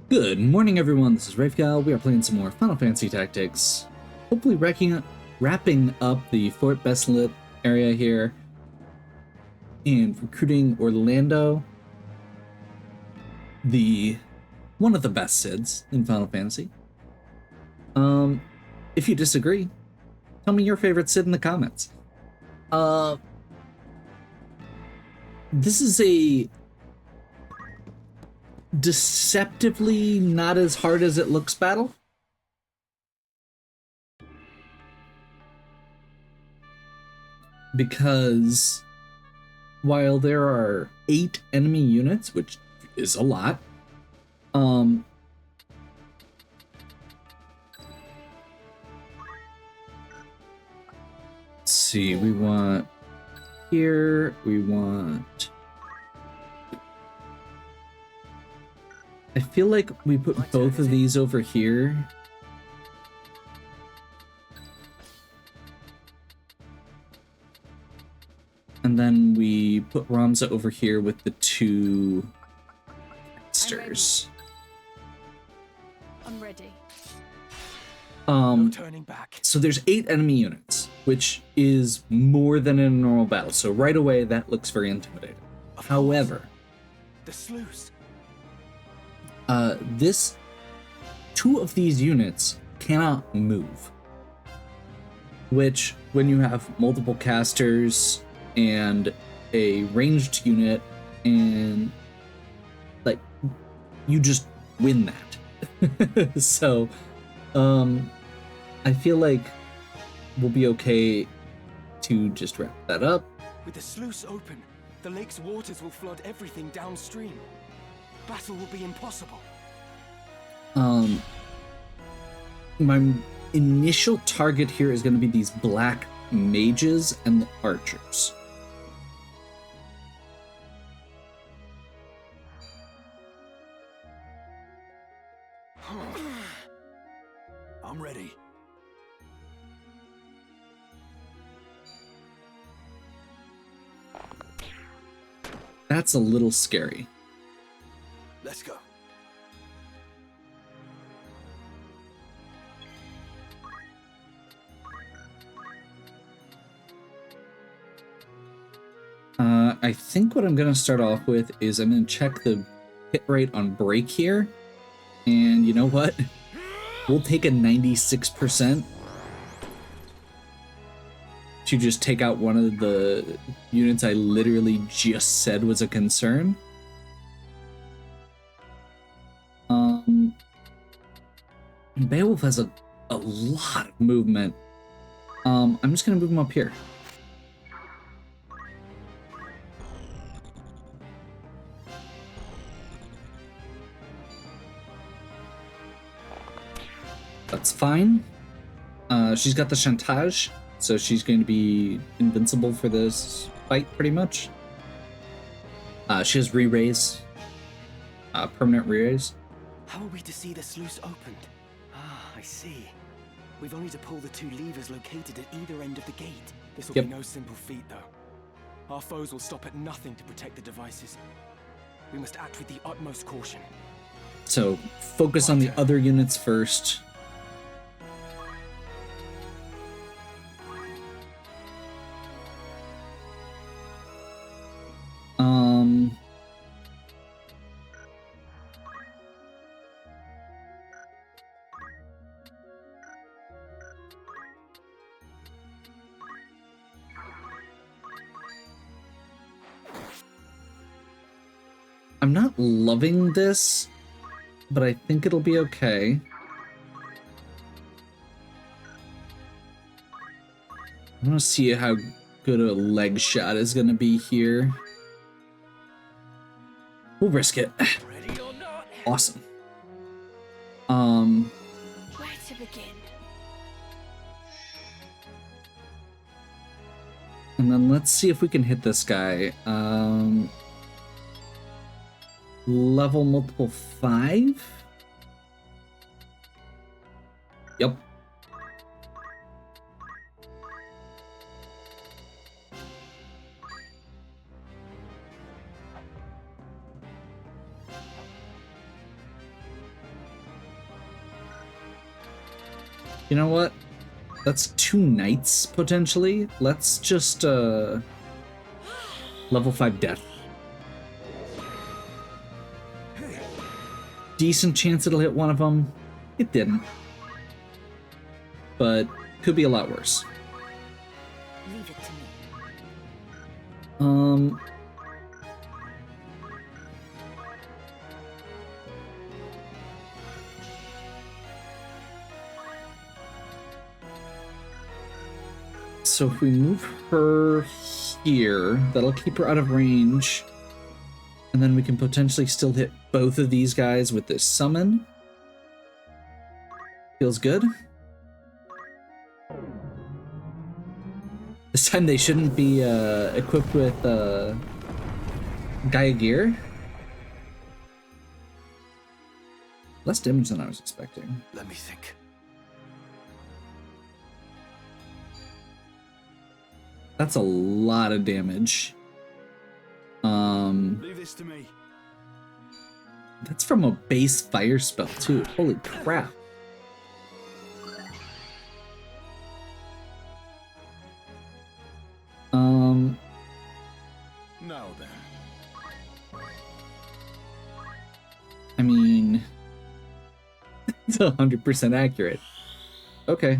Good morning, everyone. This is Rafegal. We are playing some more Final Fantasy Tactics. Hopefully wrapping up the Fort Besselat area here and recruiting Orlando, one of the best Cids in Final Fantasy. If you disagree, tell me your favorite Cid in the comments. This is a deceptively not as hard as it looks battle. Because while there are 8 enemy units, which is a lot, let's see, we want here, I feel like we put both of these over here. And then we put Ramza over here with the 2 casters. I'm ready. No turning back. So there's 8 enemy units, which is more than in a normal battle. So right away, that looks very intimidating. However, the Sluice. 2 of these units cannot move. Which, when you have multiple casters and a ranged unit, and like, you just win that. So, I feel like we'll be okay to just wrap that up. With the sluice open, the lake's waters will flood everything downstream. Battle will be impossible. My initial target here is going to be these black mages and the archers. I'm ready. That's a little scary. Let's go. I think what I'm going to start off with is I'm going to check the hit rate on break here. And you know what? We'll take a 96% to just take out one of the units I literally just said was a concern. Beowulf has a lot of movement. I'm just going to move him up here. That's fine. She's got the chantage, so she's going to be invincible for this fight, pretty much. She has re-raise, permanent re-raise. How are we to see the sluice opened? Ah, I see. We've only to pull the 2 levers located at either end of the gate. This will be no simple feat, though. Our foes will stop at nothing to protect the devices. We must act with the utmost caution. So focus on the other units first. I'm not loving this, but I think it'll be okay. I want to see how good a leg shot is going to be here. We'll risk it. Ready or not? Awesome. Where to begin? And then let's see if we can hit this guy. Level multiple 5? Yep. You know what? That's 2 knights, potentially. Let's just, level 5 death. Decent chance it'll hit one of them. It didn't. But could be a lot worse. Leave it to me. So if we move her here, that'll keep her out of range. And then we can potentially still hit both of these guys with this summon. Feels good. This time they shouldn't be equipped with Gaia gear. Less damage than I was expecting. Let me think. That's a lot of damage. Leave this to me. That's from a base fire spell too. Holy crap. Now then. I mean, it's 100% accurate. Okay.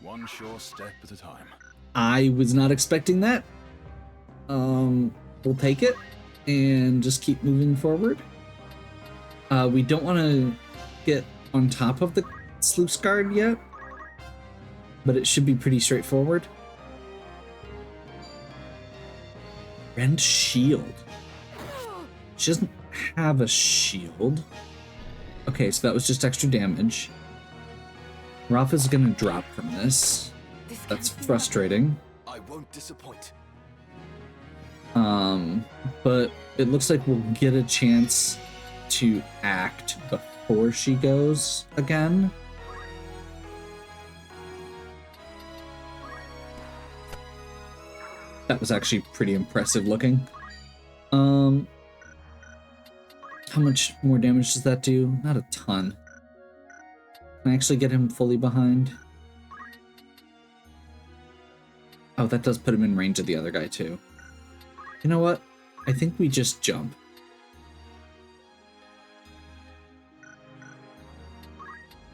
One sure step at a time. I was not expecting that. We'll take it and just keep moving forward. We don't want to get on top of the Sluice guard yet, but it should be pretty straightforward. Rend shield. She doesn't have a shield. Okay, so that was just extra damage. Rafa's gonna drop from this. That's frustrating. I won't disappoint. But it looks like we'll get a chance to act before she goes again. That was actually pretty impressive looking. How much more damage does that do? Not a ton. Can I actually get him fully behind? Oh, that does put him in range of the other guy too. You know what? I think we just jump.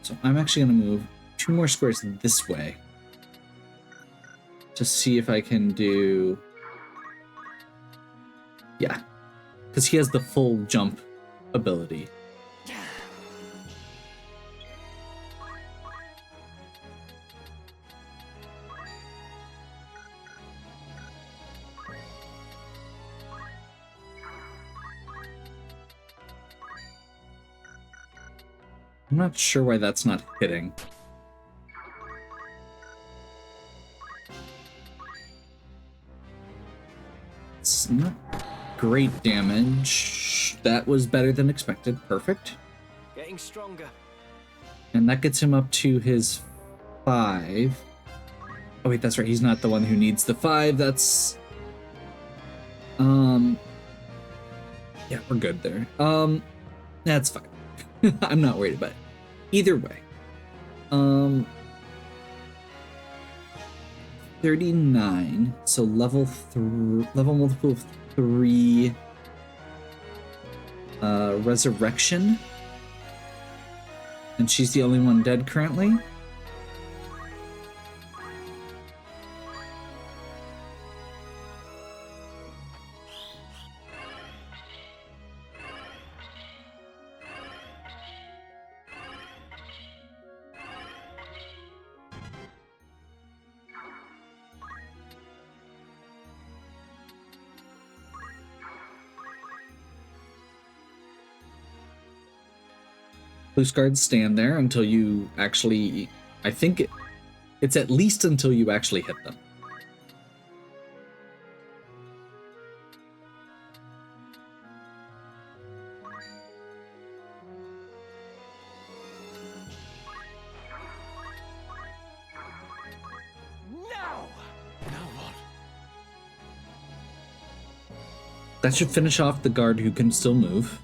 So I'm actually going to move 2 more squares this way to see if I can do... Yeah, because he has the full jump ability. I'm not sure why that's not hitting. It's not great damage. That was better than expected. Perfect. Getting stronger. And that gets him up to his 5. Oh wait, that's right. He's not the one who needs the 5. That's... Yeah, we're good there. That's fine. I'm not worried about it. Either way. 39. So level multiple of 3. Resurrection. And she's the only one dead currently. Loose guards stand there until you actually... I think it's at least until you actually hit them. Now what? That should finish off the guard who can still move.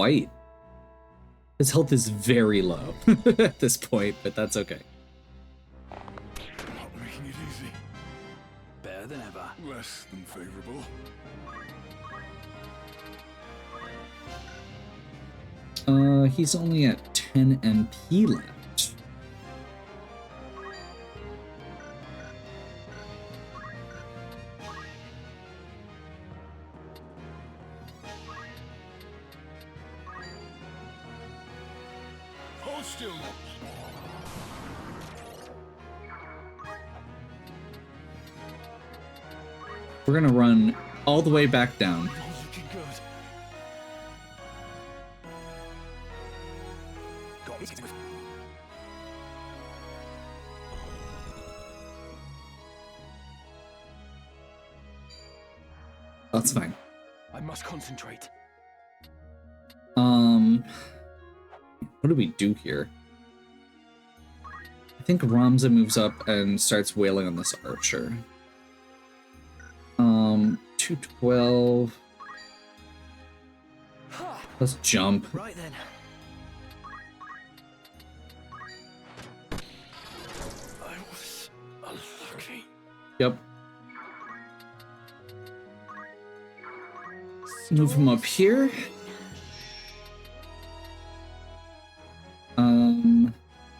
quite. His health is very low at this point, but that's okay. Not making it easy. Better than ever. Less than favorable. He's only at 10 MP left. Hold still. We're gonna run all the way back down. Everything's looking good. Got it. That's fine. I must concentrate. What do we do here? I think Ramza moves up and starts wailing on this archer. 212. Let's jump. Right then. I was unlucky. Yep. Move him up here.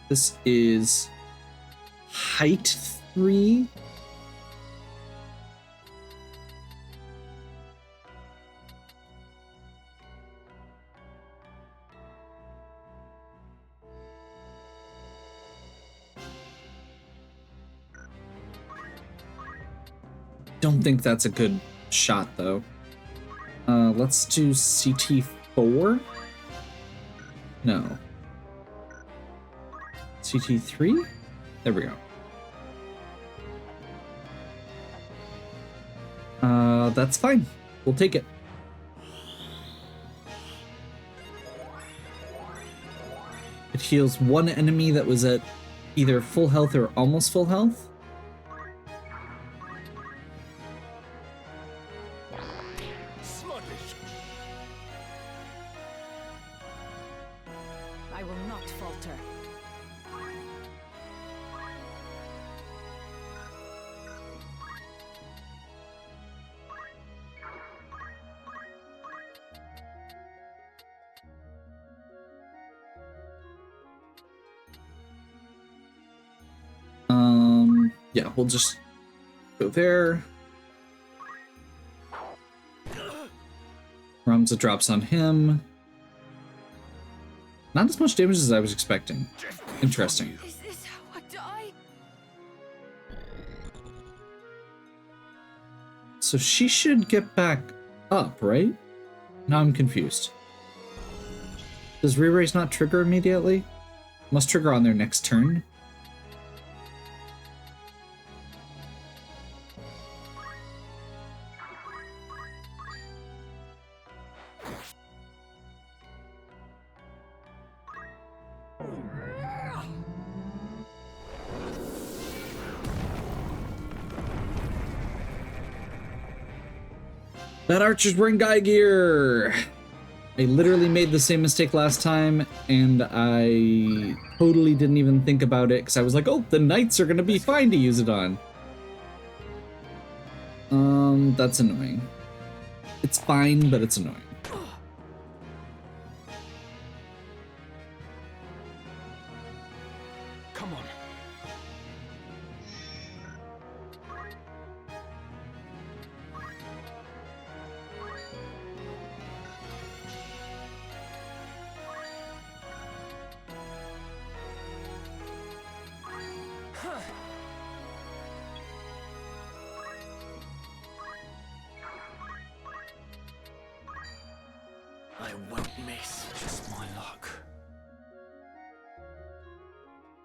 This is height 3. Don't think that's a good shot though. Let's do CT4. No. CT3? There we go. That's fine. We'll take it. It heals one enemy that was at either full health or almost full health. I will not falter. Yeah, we'll just go there. Ramza drops on him. Not as much damage as I was expecting. Interesting. Is this how I die? So she should get back up, right? Now I'm confused. Does re-raise not trigger immediately? Must trigger on their next turn. That archer's wearing guy gear! I literally made the same mistake last time, and I totally didn't even think about it, because I was like, oh, the knights are gonna be fine to use it on. That's annoying. It's fine, but it's annoying. Come on. I won't miss. Just my luck.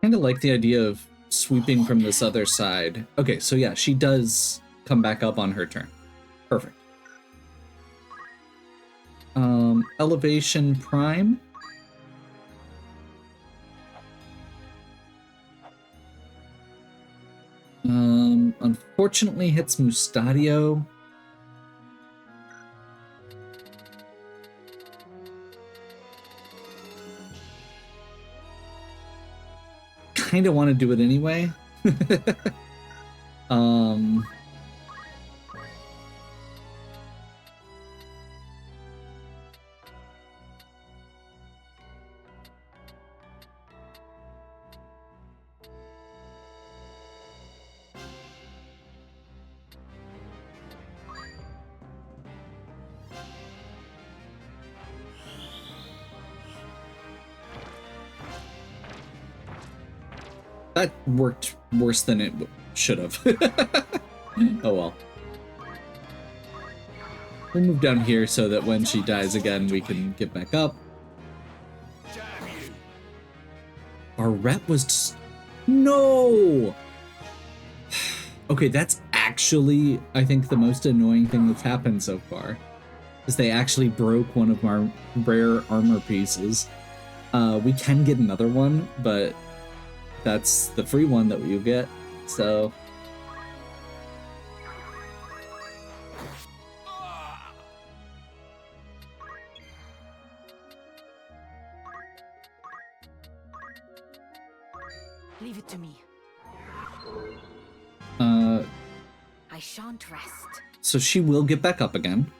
Kind of like the idea of sweeping from this other side. Okay, so yeah, she does come back up on her turn. Perfect. Elevation Prime. Unfortunately hits Mustadio. kind of want to do it anyway. um, that worked worse than it should have. Oh well. We'll move down here so that when she dies again, we can get back up. Our rep was just... No! Okay, that's actually, I think, the most annoying thing that's happened so far. Is they actually broke one of our rare armor pieces. We can get another one, but that's the free one that you get, so... Leave it to me. I shan't rest. So she will get back up again.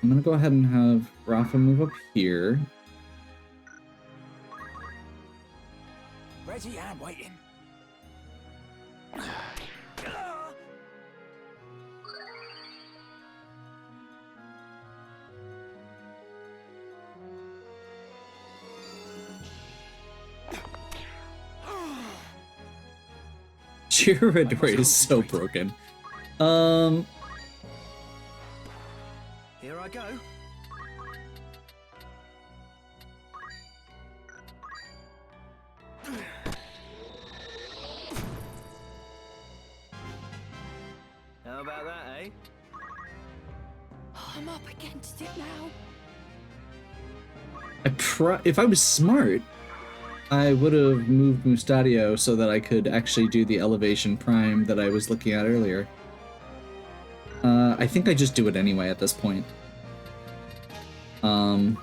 I'm gonna go ahead and have Rafa move up here. Ready and waiting. Chirador is so broken. Here I go. How about that, eh? I'm up against it now. If I was smart, I would have moved Mustadio so that I could actually do the elevation prime that I was looking at earlier. I think I just do it anyway at this point. 'Cause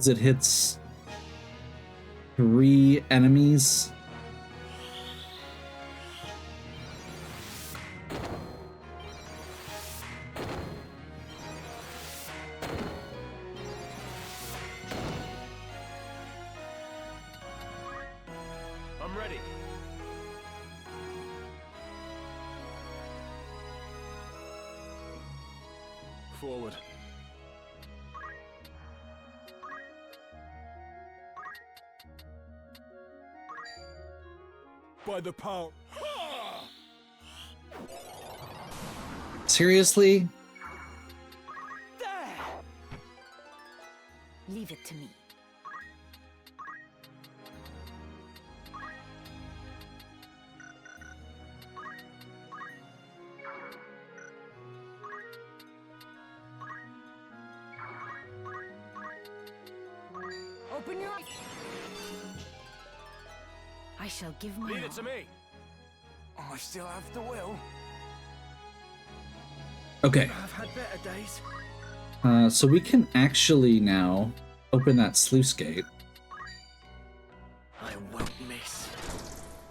it hits 3 enemies. I'm ready. Forward. By the power. Seriously? There! Leave it to me. Open your eyes. I shall give my Leave it all. to me. I still have the will. Okay. I've had better days. So we can actually now open that sluice gate. I won't miss.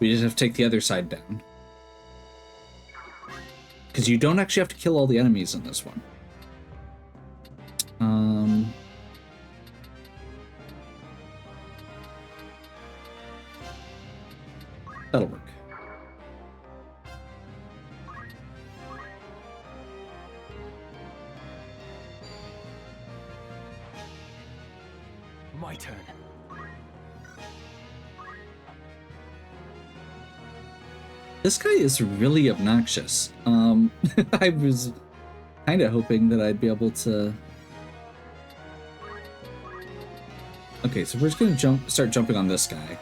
We just have to take the other side down. Because you don't actually have to kill all the enemies in this one. That'll work. My turn. This guy is really obnoxious. I was kind of hoping that I'd be able to... Okay, so we're just gonna start jumping on this guy.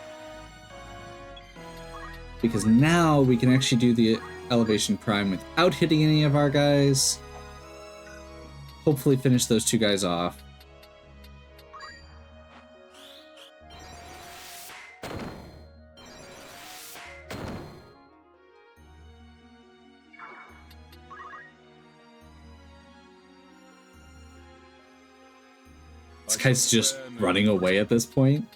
Because now we can actually do the elevation prime without hitting any of our guys. Hopefully finish those 2 guys off. This guy's just running away at this point.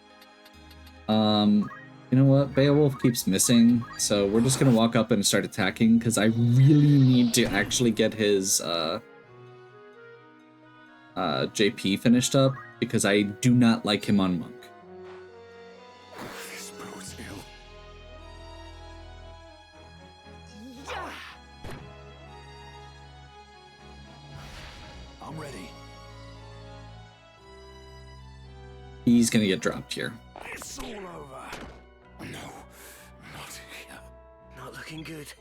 You know what? Beowulf keeps missing, so we're just gonna walk up and start attacking, because I really need to actually get his JP finished up, because I do not like him on Monk. This bodes ill. I'm ready. He's gonna get dropped here. It's all over. No, not here. Not looking good.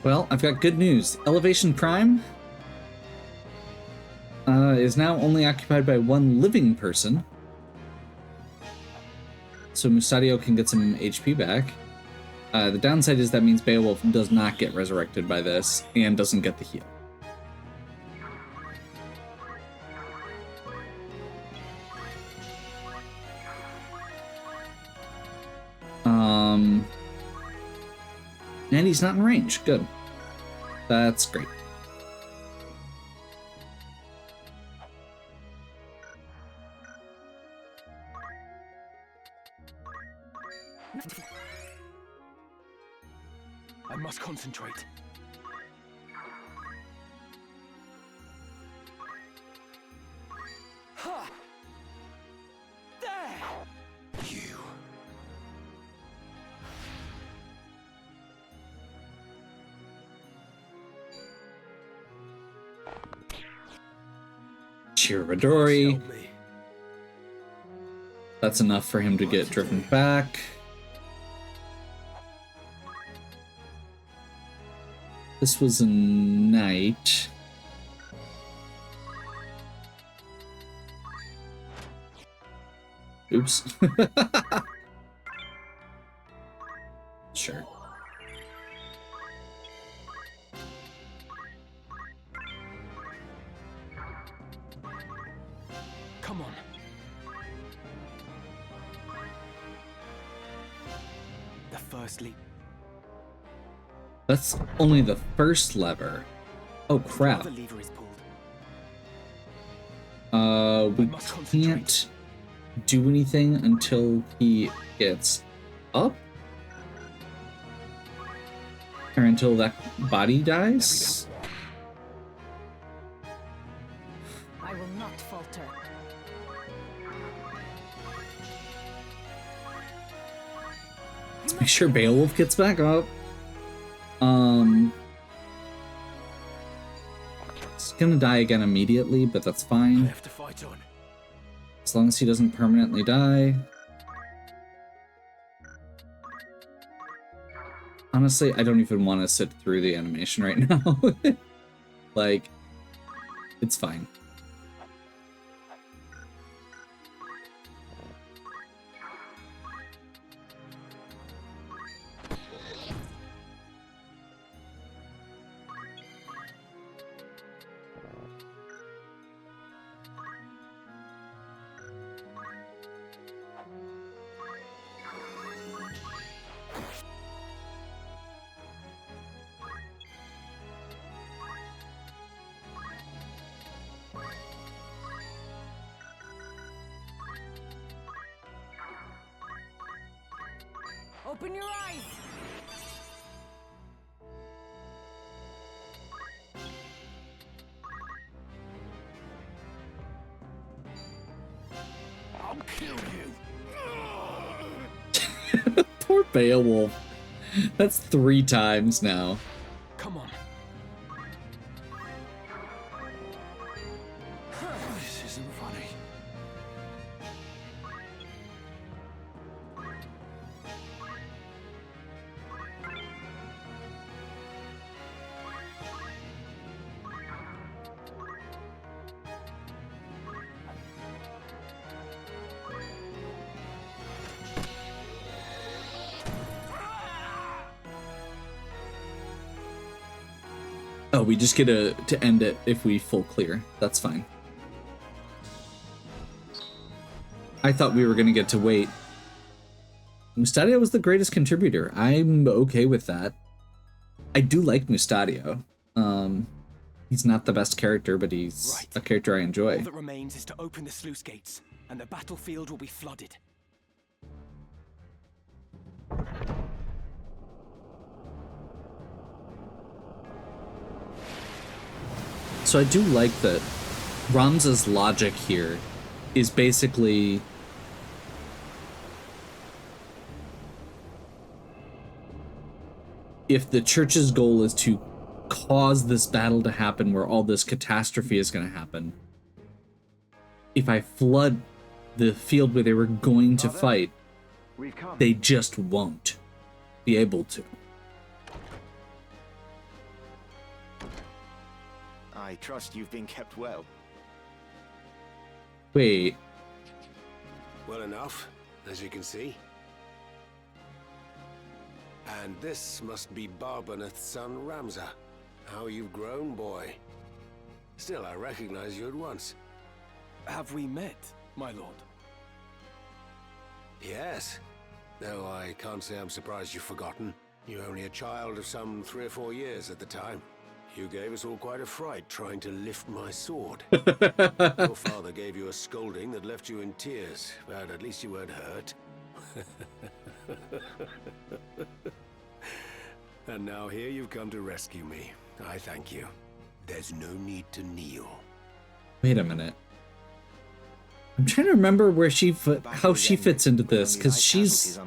Well, I've got good news. Elevation Prime is now only occupied by one living person. So Mustadio can get some HP back. The downside is that means Beowulf does not get resurrected by this and doesn't get the heal. And he's not in range. Good. That's great. I must concentrate. Ha! There! You. Chiradori. Help me. That's enough for him to get driven back. This was a knight. Oops. Sure. Come on. The first leap. That's only the first lever. Oh crap. The lever is pulled. We must concentrate. can't do anything until he gets up? Or until that body dies? I will not falter. Let's make sure Beowulf gets back up. He's gonna die again immediately, but that's I fine. have to fight on. As long as he doesn't permanently die. Honestly, I don't even want to sit through the animation right now. Like, it's fine. Open your eyes! I'll kill you. Poor Beowulf. That's 3 times now. Come on. This isn't funny. Oh, we just get to end it if we full clear. That's fine. I thought we were going to get to wait. Mustadio was the greatest contributor. I'm okay with that. I do like Mustadio. He's not the best character, but he's a character I enjoy. All that remains is to open the sluice gates, and the battlefield will be flooded. So I do like that Ramza's logic here is basically if the church's goal is to cause this battle to happen where all this catastrophe is going to happen, if I flood the field where they were going to fight, they just won't be able to. I trust you've been kept well. Wait. Well enough, as you can see. And this must be Barbaneth's son, Ramza. How you've grown, boy. Still, I recognize you at once. Have we met, my lord? Yes. Though I can't say I'm surprised you've forgotten. You're only a child of some 3 or 4 years at the time. You gave us all quite a fright trying to lift my sword. Your father gave you a scolding that left you in tears, but at least you weren't hurt. And now here you've come to rescue me. I thank you. There's no need to kneel. Wait a minute. I'm trying to remember where how she fits into this, because she's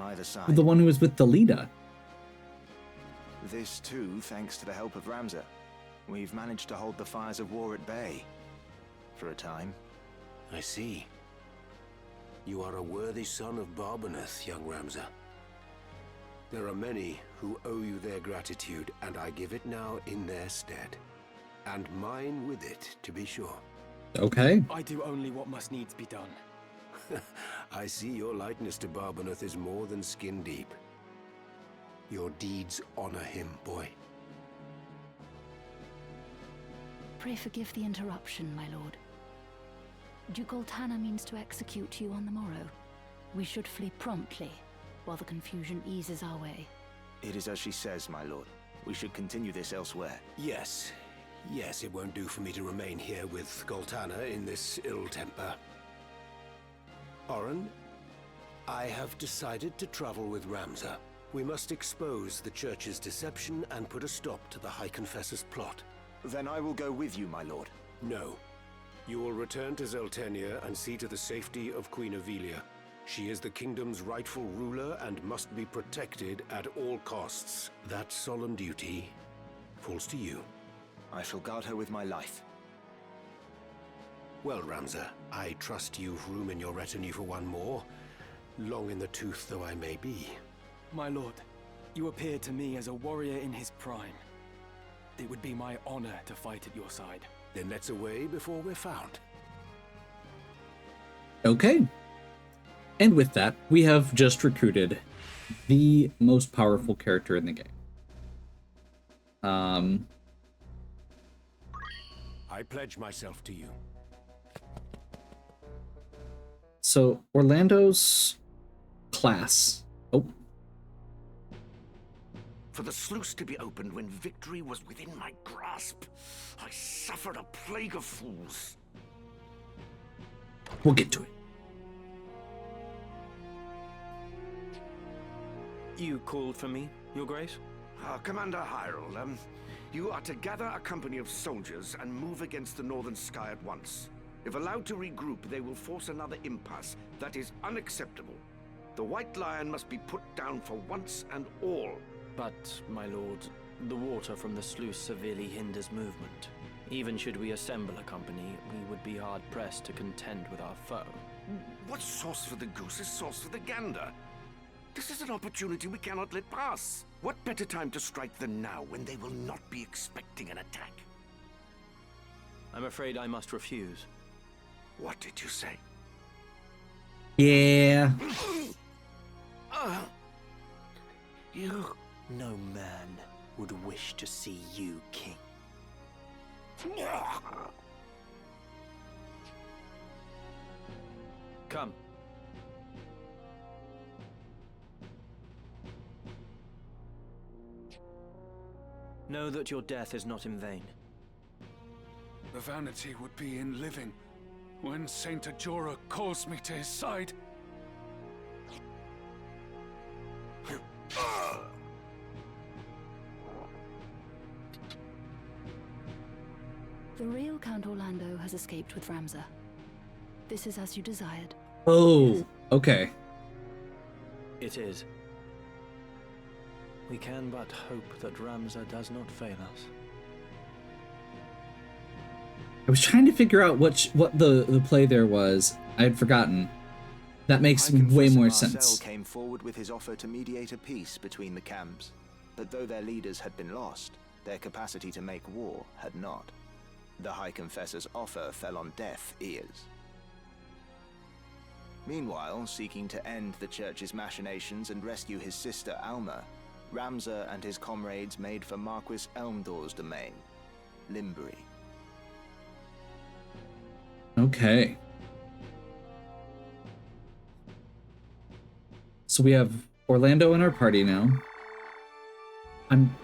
the one who was with Delita. This too, thanks to the help of Ramza. We've managed to hold the fires of war at bay. For a time. I see. You are a worthy son of Barbaneth, young Ramza. There are many who owe you their gratitude, and I give it now in their stead. And mine with it, to be sure. Okay. I do only what must needs be done. I see your likeness to Barbaneth is more than skin deep. Your deeds honor him, boy. Pray forgive the interruption, my lord. Duke Oltana means to execute you on the morrow. We should flee promptly, while the confusion eases our way. It is as she says, my lord. We should continue this elsewhere. Yes. Yes, it won't do for me to remain here with Goltana in this ill temper. Oren, I have decided to travel with Ramza. We must expose the Church's deception and put a stop to the High Confessor's plot. Then I will go with you, my lord. No. You will return to Zeltenia and see to the safety of Queen Ivalice. She is the kingdom's rightful ruler and must be protected at all costs. That solemn duty falls to you. I shall guard her with my life. Well, Ramza, I trust you've room in your retinue for one more, long in the tooth though I may be. My lord, you appear to me as a warrior in his prime. It would be my honor to fight at your side. Then let's away before we're found. Okay. And with that, we have just recruited the most powerful character in the game. I pledge myself to you. So Orlando's class. Oh. For the sluice to be opened when victory was within my grasp, I suffered a plague of fools. We'll get to it. You called for me, Your Grace? Commander Hyrule, you are to gather a company of soldiers and move against the Northern Sky at once. If allowed to regroup, they will force another impasse. That is unacceptable. The White Lion must be put down for once and all. But, my lord, the water from the sluice severely hinders movement. Even should we assemble a company, we would be hard-pressed to contend with our foe. What's sauce for the goose is sauce for the gander. This is an opportunity we cannot let pass. What better time to strike than now, when they will not be expecting an attack? I'm afraid I must refuse. What did you say? Yeah. You... No man would wish to see you king. Come, Know that your death is not in vain. The vanity would be in living when Saint Ajora calls me to his side. The real Count Orlando has escaped with Ramza. This is as you desired. Oh, okay. It is. We can but hope that Ramza does not fail us. I was trying to figure out what the play there was. I had forgotten. That makes High way Confessor more Marcel sense. came forward with his offer to mediate a peace between the camps, but though their leaders had been lost, their capacity to make war had not. The High Confessor's offer fell on deaf ears. Meanwhile, seeking to end the Church's machinations and rescue his sister Alma, Ramza and his comrades made for Marquis Elmdor's domain, Limbury. Okay. So we have Orlando in our party now. I'm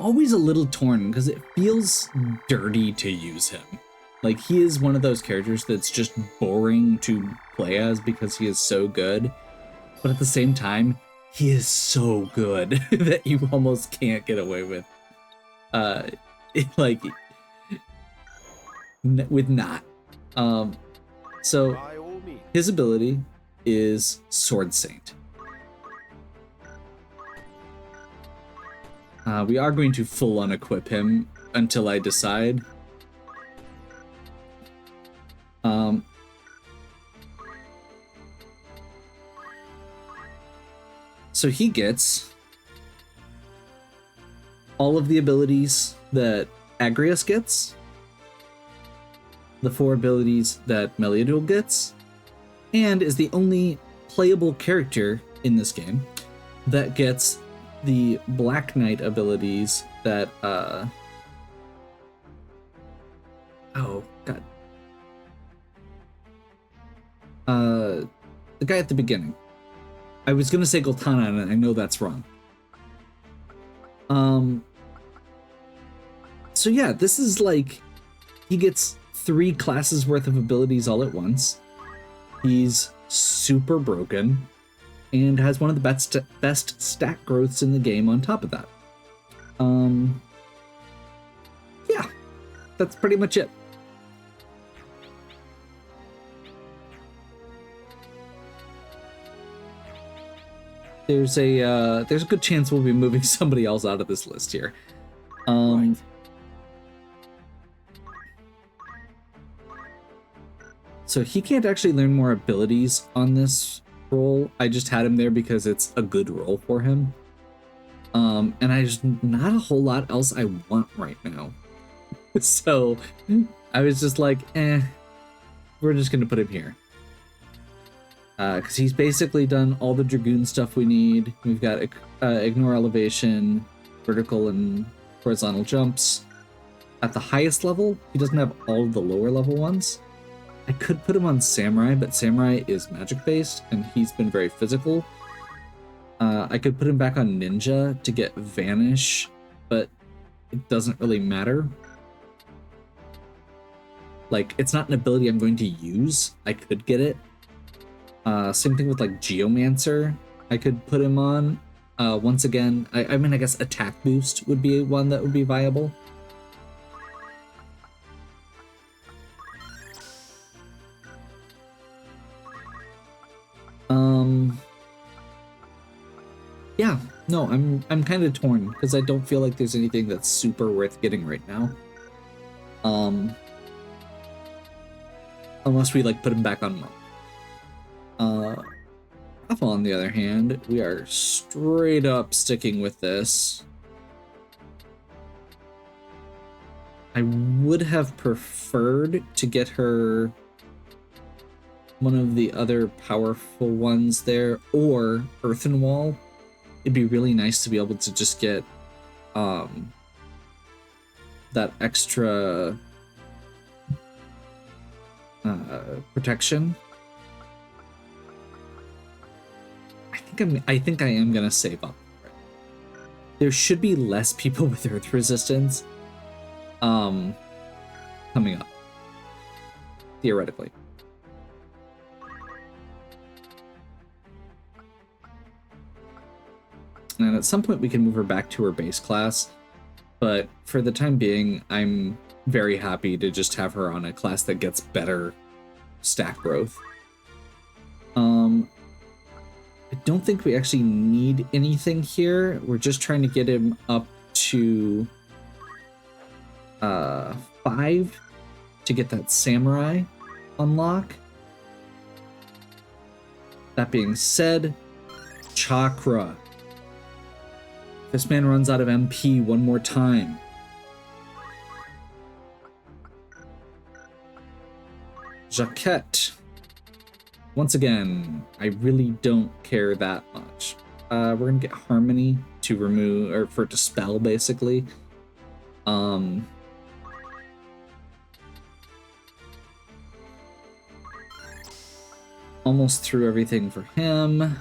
always a little torn because it feels dirty to use him. Like, he is one of those characters that's just boring to play as because he is so good. But at the same time, he is so good that you almost can't get away with. With not. So By all means. his ability is Sword Saint. We are going to full unequip him until I decide. So he gets all of the abilities that Agrias gets, the 4 abilities that Meliadul gets, and is the only playable character in this game that gets the Black Knight abilities that, oh, God. The guy at the beginning. I was gonna say Goltana, and I know that's wrong. So yeah, this is like, he gets 3 classes worth of abilities all at once. He's super broken and has one of the best stat growths in the game on top of that. Yeah, that's pretty much it. There's a good chance we'll be moving somebody else out of this list here. Right. So he can't actually learn more abilities on this roll. I just had him there because it's a good roll for him. And there's not a whole lot else I want right now. So I was just like, we're just gonna put him here. Because he's basically done all the Dragoon stuff we need. We've got Ignore Elevation, Vertical and Horizontal Jumps. At the highest level, he doesn't have all of the lower level ones. I could put him on Samurai, but Samurai is magic-based, and he's been very physical. I could put him back on Ninja to get Vanish, but it doesn't really matter. Like, it's not an ability I'm going to use. I could get it. Same thing with, like, Geomancer. I could put him on. Once again, I mean, I guess Attack Boost would be one that would be viable. Yeah, no, I'm kind of torn because I don't feel like there's anything that's super worth getting right now. Unless we like put him back on Monk. Raffle, on the other hand, we are straight up sticking with this. I would have preferred to get her one of the other powerful ones there, or Earthen Wall. It'd be really nice to be able to just get that extra protection. I think I am gonna save up for it. there should be less people with Earth Resistance coming up, theoretically. And at some point we can move her back to her base class, but for the time being, I'm very happy to just have her on a class that gets better stat growth. I don't think we actually need anything here. We're just trying to get him up to 5 to get that samurai unlock. That being said, chakra. This man runs out of MP one more time. Jaquette. Once again, I really don't care that much. We're gonna get Harmony to remove, or for dispel, basically. Almost through everything for him.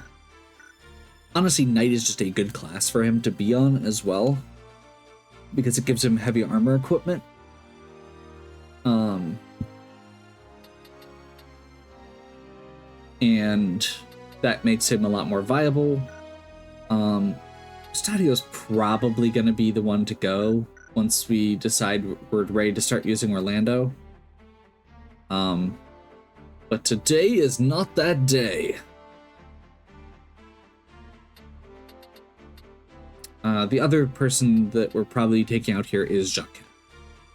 Honestly, Knight is just a good class for him to be on as well, because it gives him heavy armor equipment. And that makes him a lot more viable. Stadio's probably going to be the one to go once we decide we're ready to start using Orlando. But today is not that day. The other person that we're probably taking out here is Jacques.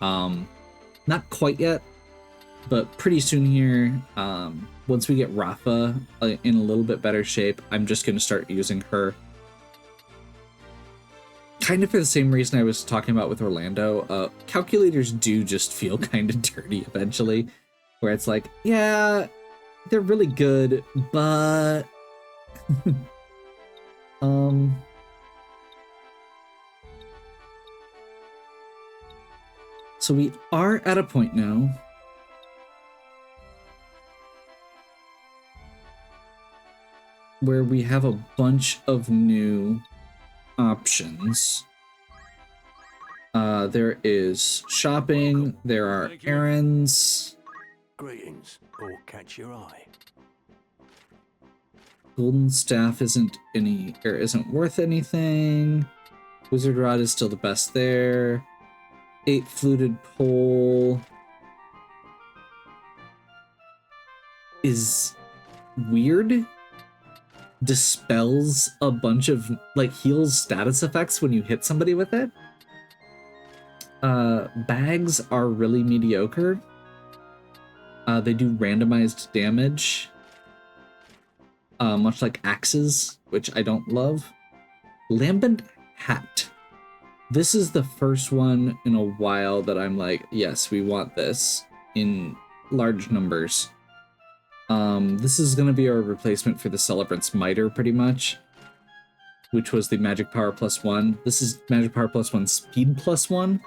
Not quite yet, but pretty soon here. Once we get Rafa in a little bit better shape, I'm just going to start using her. Kind of for the same reason I was talking about with Orlando. Calculators do just feel kind of dirty eventually, where it's like, yeah, they're really good, but... So we are at a point now where we have a bunch of new options. There is shopping, there are errands. Greetings, or catch your eye. Golden staff isn't worth anything. Wizard rod is still the best there. 8 fluted pole is weird. Dispels a bunch of, like, heals status effects when you hit somebody with it. Bags are really mediocre. They do randomized damage, much like axes, which I don't love. Lambent hat. This is the first one in a while that I'm like, yes, we want this in large numbers. This is going to be our replacement for the Celebrant's Miter, pretty much, which was the Magic Power +1. This is Magic Power +1, Speed +1.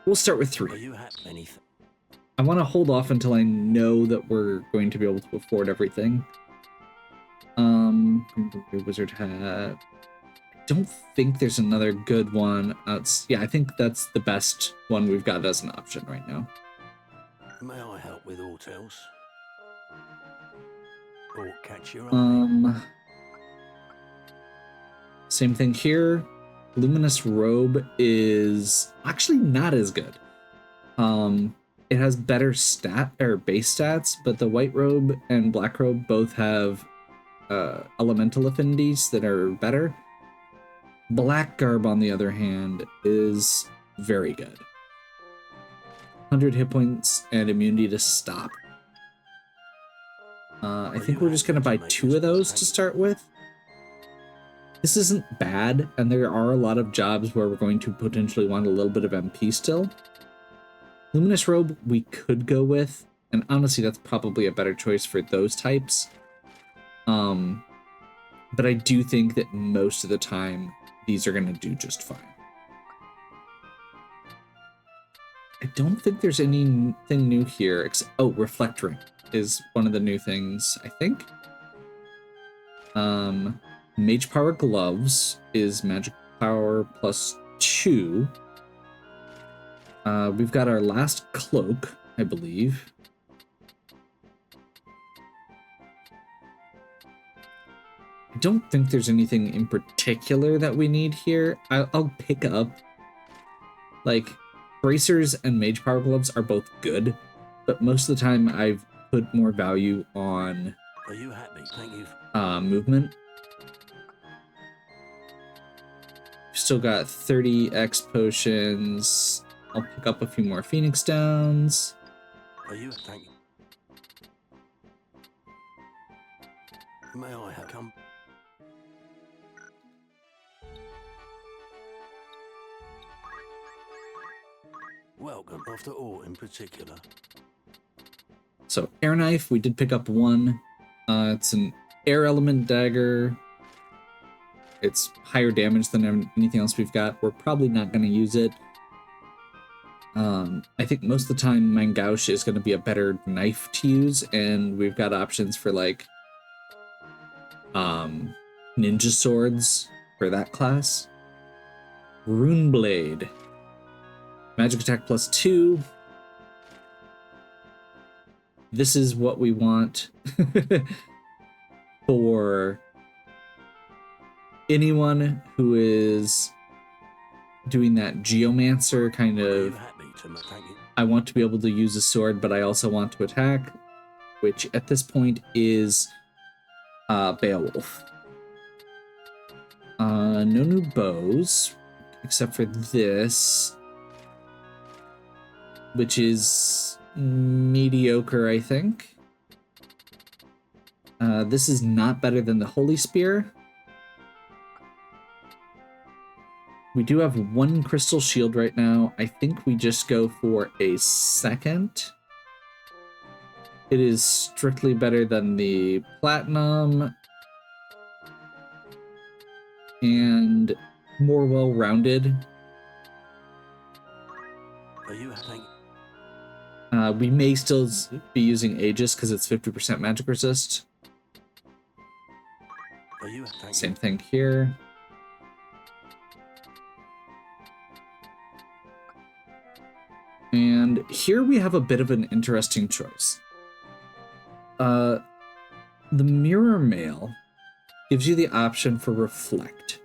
We'll start with 3. I want to hold off until I know that we're going to be able to afford everything. Wizard hat. I don't think there's another good one. Yeah, I think that's the best one we've got as an option right now. May I help with aught else? Or catch your eye? Same thing here. Luminous Robe is actually not as good. It has better base stats, but the White Robe and Black Robe both have elemental affinities that are better. Black Garb, on the other hand, is very good. 100 hit points and immunity to stop. I think we're just going to buy 2 of those to start with. This isn't bad, and there are a lot of jobs where we're going to potentially want a little bit of MP still. Luminous Robe we could go with, and honestly that's probably a better choice for those types. But I do think that most of the time these are going to do just fine. I don't think there's anything new here. Oh, Reflect Ring is one of the new things, I think. Mage Power Gloves is magic power +2. We've got our last cloak, I believe. I don't think there's anything in particular that we need here. I'll pick up, like, bracers and mage power gloves are both good, but most of the time I've put more value on Are you happy? Thank you. Movement. Still got 30 X potions. I'll pick up a few more Phoenix Downs. Are you? Thank you. May I have come? Welcome, after all, in particular. So, air knife, we did pick up one. It's an air element dagger. It's higher damage than anything else we've got. We're probably not going to use it. I think most of the time Mangaush is going to be a better knife to use, and we've got options for, like, ninja swords for that class. Rune Blade. Magic attack +2. This is what we want for anyone who is doing that geomancer kind of, I want to be able to use a sword, but I also want to attack, which at this point is Beowulf. No new bows, except for this, which is mediocre, I think. This is not better than the Holy Spear. We do have one crystal shield right now. I think we just go for a second. It is strictly better than the platinum and more well-rounded. Are you happy? We may still be using Aegis because it's 50% magic resist. Are you Same thing here. And here we have a bit of an interesting choice. The Mirror Mail gives you the option for Reflect.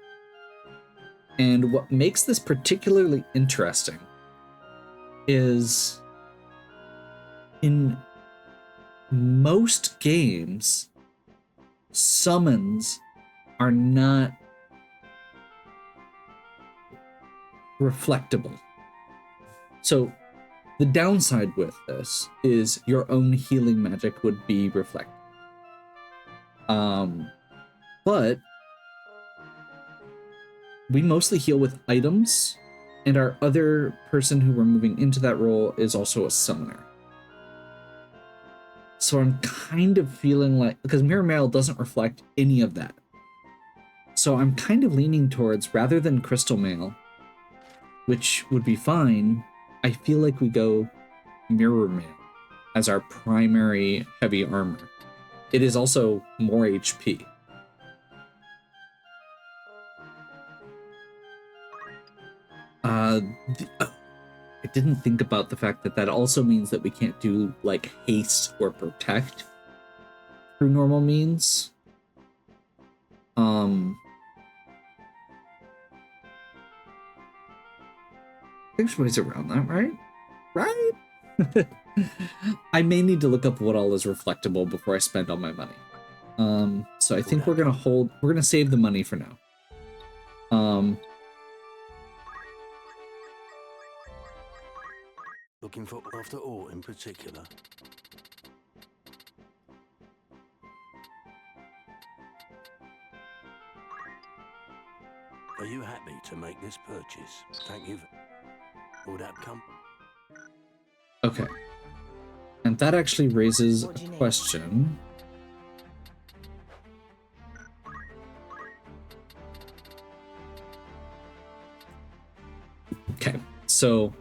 And what makes this particularly interesting is in most games, summons are not reflectable. So the downside with this is your own healing magic would be reflected. But we mostly heal with items, and our other person who we're moving into that role is also a summoner. So I'm kind of feeling like, because Mirror Mail doesn't reflect any of that. So I'm kind of leaning towards, rather than Crystal Mail, which would be fine, I feel like we go Mirror Mail as our primary heavy armor. It is also more HP. I didn't think about the fact that that also means that we can't do like haste or protect through normal means. There's ways around that, right? Right? I may need to look up what all is reflectable before I spend all my money. So I think we're gonna save the money for now. Looking for after all in particular. Are you happy to make this purchase? Thank you. Would that come? Okay. And that actually raises a question. Okay, so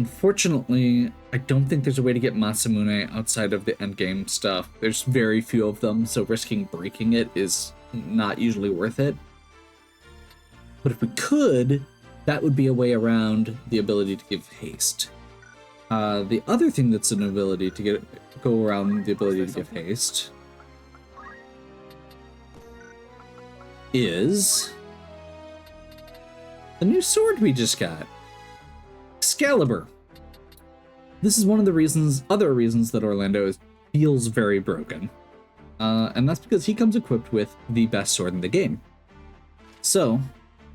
Unfortunately, I don't think there's a way to get Masamune outside of the endgame stuff. There's very few of them, so risking breaking it is not usually worth it. But if we could, that would be a way around the ability to give haste. The other thing that's an ability to go around the ability to give haste is the new sword we just got, Excalibur. This is one of the other reasons that Orlando feels very broken. And that's because he comes equipped with the best sword in the game. So,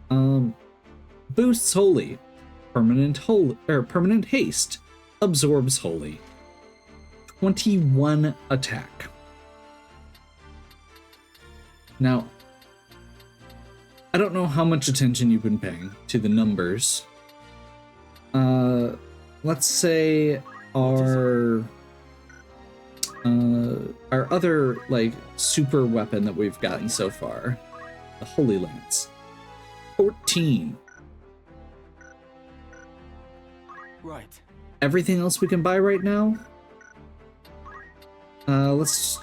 boosts Holy, permanent haste, absorbs Holy, 21 attack. Now, I don't know how much attention you've been paying to the numbers. Let's say our other, like, super weapon that we've gotten so far, the Holy Lance, 14. Right. Everything else we can buy right now? Let's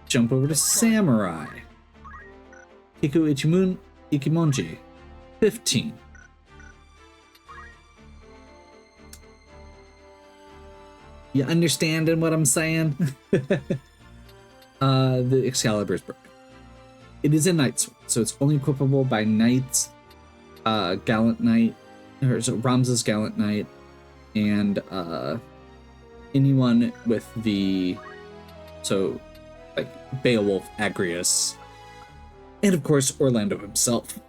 jump over to Samurai. Kiku Ikimonji, 15. You understanding what I'm saying? The Excalibur's broken. It is a knight sword, so it's only equipable by knights, Gallant Knight, or so Ramza's Gallant Knight, and anyone with the, so like Beowulf, Agrius, and of course Orlando himself.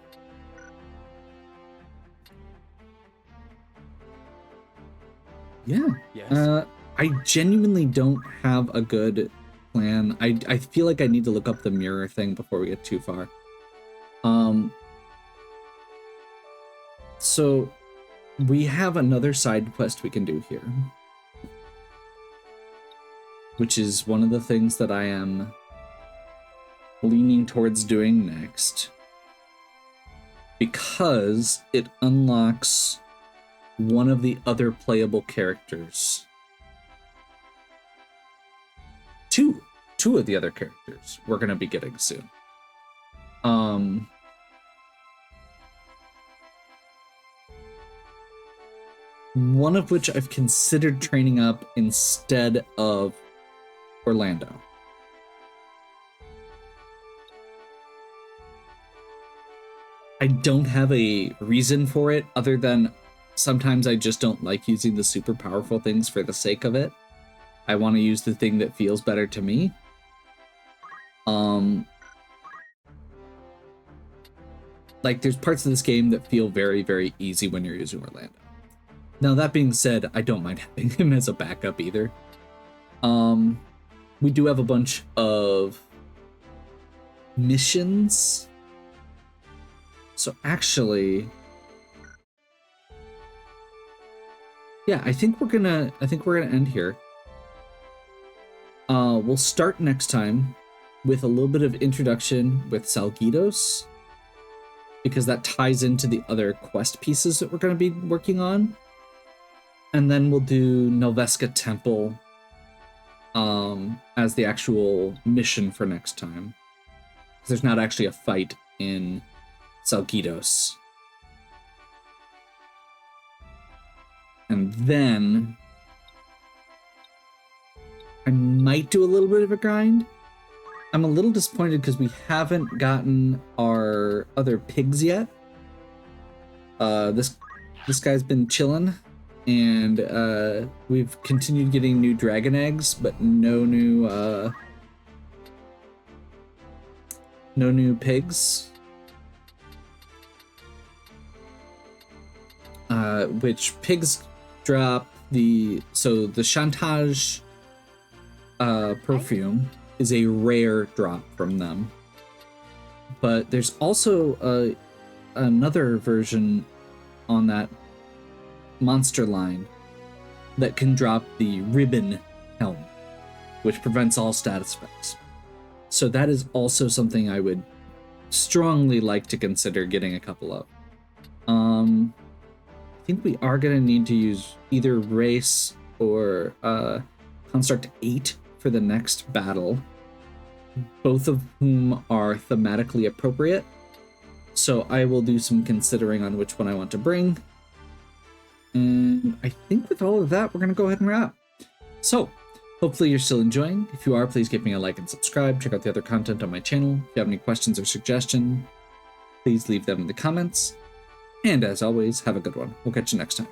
Yeah. Yes. I genuinely don't have a good plan. I feel like I need to look up the mirror thing before we get too far. So we have another side quest we can do here, which is one of the things that I am leaning towards doing next, because it unlocks one of the other playable characters. Two of the other characters we're going to be getting soon. One of which I've considered training up instead of Orlando. I don't have a reason for it other than sometimes I just don't like using the super powerful things for the sake of it. I want to use the thing that feels better to me. Like, there's parts of this game that feel very, very easy when you're using Orlando. Now, that being said, I don't mind having him as a backup either. We do have a bunch of missions. So actually, yeah, I think we're gonna end here. We'll start next time with a little bit of introduction with Salgidos, because that ties into the other quest pieces that we're going to be working on. And then we'll do Noveska Temple as the actual mission for next time. There's not actually a fight in Salgidos. And then I might do a little bit of a grind. I'm a little disappointed because we haven't gotten our other pigs yet. This guy's been chilling, and we've continued getting new dragon eggs, but no new pigs. Which pigs drop the Chantage perfume is a rare drop from them, but there's also another version on that monster line that can drop the ribbon helm, which prevents all status effects. So that is also something I would strongly like to consider getting a couple of. think we are going to need to use either Race or Construct 8 for the next battle, both of whom are thematically appropriate. So I will do some considering on which one I want to bring. And I think with all of that, we're going to go ahead and wrap. So hopefully you're still enjoying. If you are, please give me a like and subscribe. Check out the other content on my channel. If you have any questions or suggestions, please leave them in the comments. And as always, have a good one. We'll catch you next time.